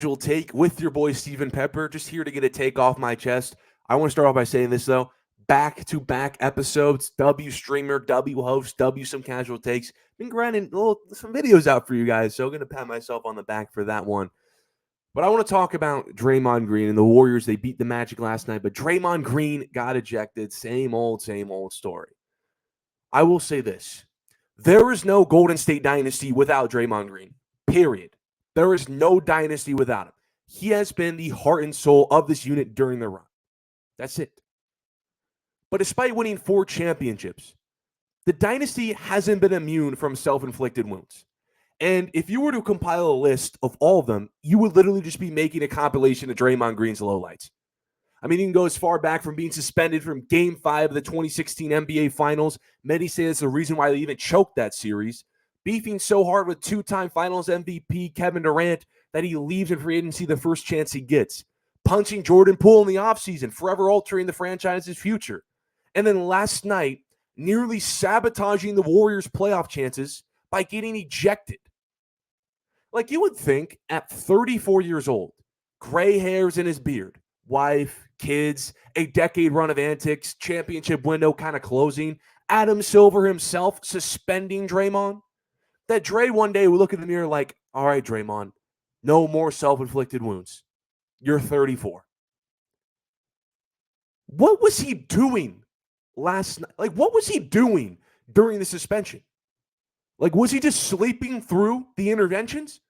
Casual Take with your boy Steven Pepper, just here to get a take off my chest. I want to start off by saying this though. Back-to-back episodes, W streamer, W host, W some casual takes. Been grinding some videos out for you guys, so I'm gonna pat myself on the back for that one. But I want to talk about Draymond Green and the Warriors. They beat the Magic last night, but Draymond Green got ejected. Same old story. I will say this. There is no Golden State dynasty without Draymond Green. Period. There is no dynasty without him. He has been the heart and soul of this unit during the run. That's it. But despite winning 4 championships, the dynasty hasn't been immune from self-inflicted wounds. And if you were to compile a list of all of them, you would literally just be making a compilation of Draymond Green's lowlights. I mean, you can go as far back from being suspended from Game 5 of the 2016 NBA Finals. Many say that's the reason why they even choked that series. Beefing so hard with 2-time Finals MVP Kevin Durant that he leaves in free agency the first chance he gets. Punching Jordan Poole in the offseason, forever altering the franchise's future. And then last night, nearly sabotaging the Warriors' playoff chances by getting ejected. Like you would think at 34 years old, gray hairs in his beard, wife, kids, a decade run of Antics, championship window kind of closing, Adam Silver himself suspending Draymond, that Dre one day would look in the mirror like, all right, Draymond, no more self-inflicted wounds. You're 34. What was he doing last night? Like, what was he doing during the suspension? Like, was he just sleeping through the interventions?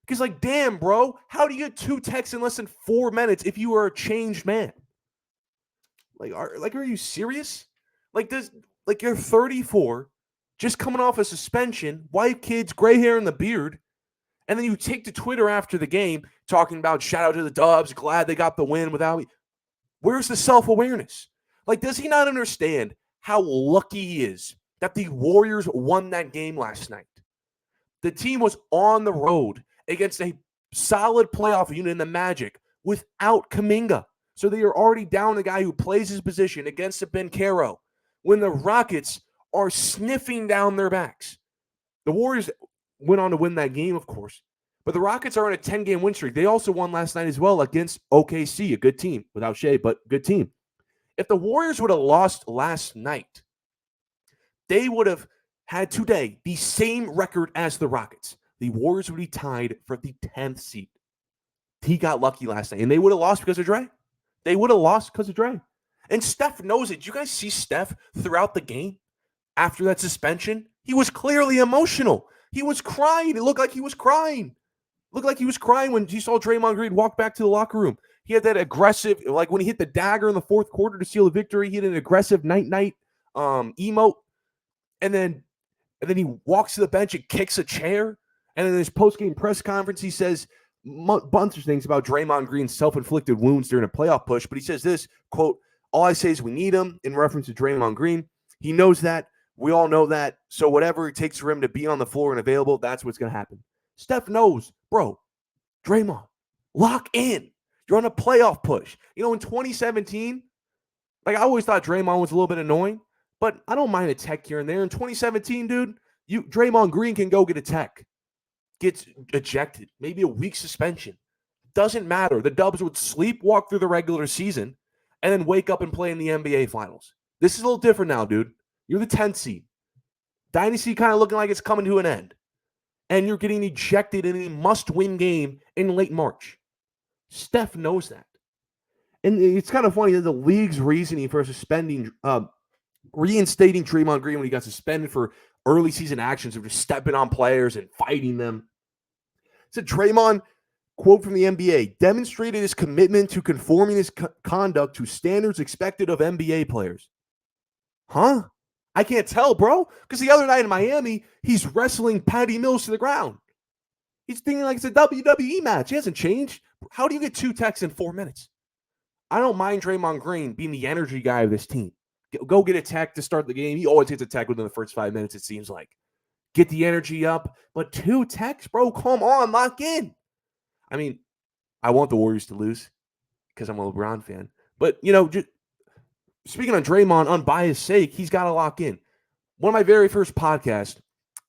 Because, like, damn, bro, how do you get 2 texts in less than 4 minutes if you are a changed man? Are you serious? You're 34, just coming off a suspension, wife, kids, gray hair in the beard, and then you take to Twitter after the game talking about shout out to the Dubs, glad they got the win without me. Where's the self-awareness? Like, does he not understand how lucky he is that the Warriors won that game last night? The team was on the road against a solid playoff unit in the Magic without Kuminga. So they are already down a guy who plays his position against a Banchero when the Rockets are sniffing down their backs. The Warriors went on to win that game, of course. But the Rockets are on a 10-game win streak. They also won last night as well against OKC, a good team, without Shea, but good team. If the Warriors would have lost last night, they would have had today the same record as the Rockets. The Warriors would be tied for the 10th seed. He got lucky last night, and they would have lost because of Dre. They would have lost because of Dre. And Steph knows it. Did you guys see Steph throughout the game after that suspension? He was clearly emotional. He was crying. It looked like he was crying. Looked like he was crying when he saw Draymond Green walk back to the locker room. He had that aggressive, like when he hit the dagger in the fourth quarter to seal the victory, he had an aggressive night emote. And then he walks to the bench and kicks a chair. And in his post-game press conference, he says a bunch of things about Draymond Green's self-inflicted wounds during a playoff push. But he says this, quote, all I say is we need him, in reference to Draymond Green. He knows that. We all know that. So whatever it takes for him to be on the floor and available, that's what's going to happen. Steph knows, bro, Draymond, lock in. You're on a playoff push. You know, in 2017, like I always thought Draymond was a little bit annoying, but I don't mind a tech here and there. In 2017, dude, Draymond Green can go get a tech. Gets ejected. Maybe a week suspension. Doesn't matter. The Dubs would sleepwalk through the regular season and then wake up and play in the NBA Finals. This is a little different now, dude. You're the 10th seed. Dynasty kind of looking like it's coming to an end. And you're getting ejected in a must-win game in late March. Steph knows that. And it's kind of funny that the league's reasoning for reinstating Draymond Green when he got suspended for early season actions of just stepping on players and fighting them. It's a Draymond, quote from the NBA, demonstrated his commitment to conforming his conduct to standards expected of NBA players. Huh? I can't tell, bro. Because the other night in Miami, he's wrestling Patty Mills to the ground. He's thinking like it's a WWE match. He hasn't changed. How do you get 2 texts in 4 minutes? I don't mind Draymond Green being the energy guy of this team. Go get a tech to start the game. He always hits a tech within the first 5 minutes, it seems like. Get the energy up. But 2 techs, bro, come on, lock in. I mean, I want the Warriors to lose because I'm a LeBron fan. But, you know, just speaking on Draymond, unbiased sake, he's got to lock in. One of my very first podcasts,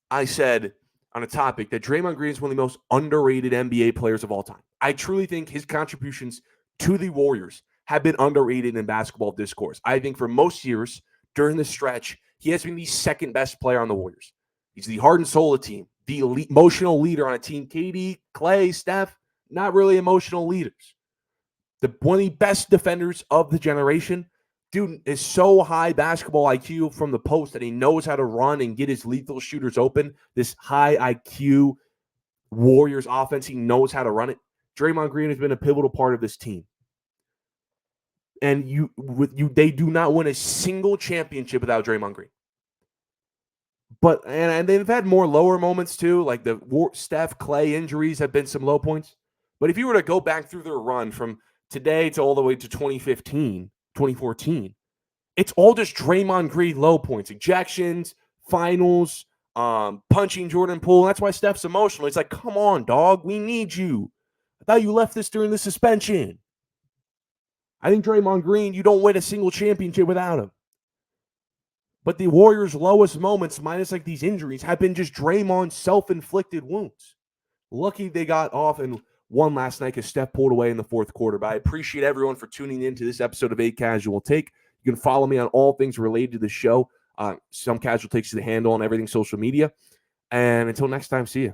I said, on a topic that Draymond Green is one of the most underrated NBA players of all time. I truly think his contributions to the Warriors have been underrated in basketball discourse. I think for most years during the stretch, he has been the second best player on the Warriors. He's the heart and soul of the team, the emotional leader on a team. KD, Clay, Steph, not really emotional leaders. One of the best defenders of the generation. Dude is so high basketball IQ from the post that he knows how to run and get his lethal shooters open. This high IQ Warriors offense, he knows how to run it. Draymond Green has been a pivotal part of this team. And they do not win a single championship without Draymond Green. But and they've had more lower moments too, like the Steph, Clay injuries have been some low points. But if you were to go back through their run from today to all the way to 2015, 2014, it's all just Draymond Green low points, ejections, finals, punching Jordan Poole. That's why Steph's emotional. He's like, come on, dog, we need you. I thought you left this during the suspension. I think Draymond Green, you don't win a single championship without him. But the Warriors' lowest moments, minus like these injuries, have been just Draymond's self-inflicted wounds. Lucky they got off and won last night because Steph pulled away in the fourth quarter. But I appreciate everyone for tuning in to this episode of A Casual Take. You can follow me on all things related to the show. Some Casual Takes to the handle on everything social media. And until next time, see you.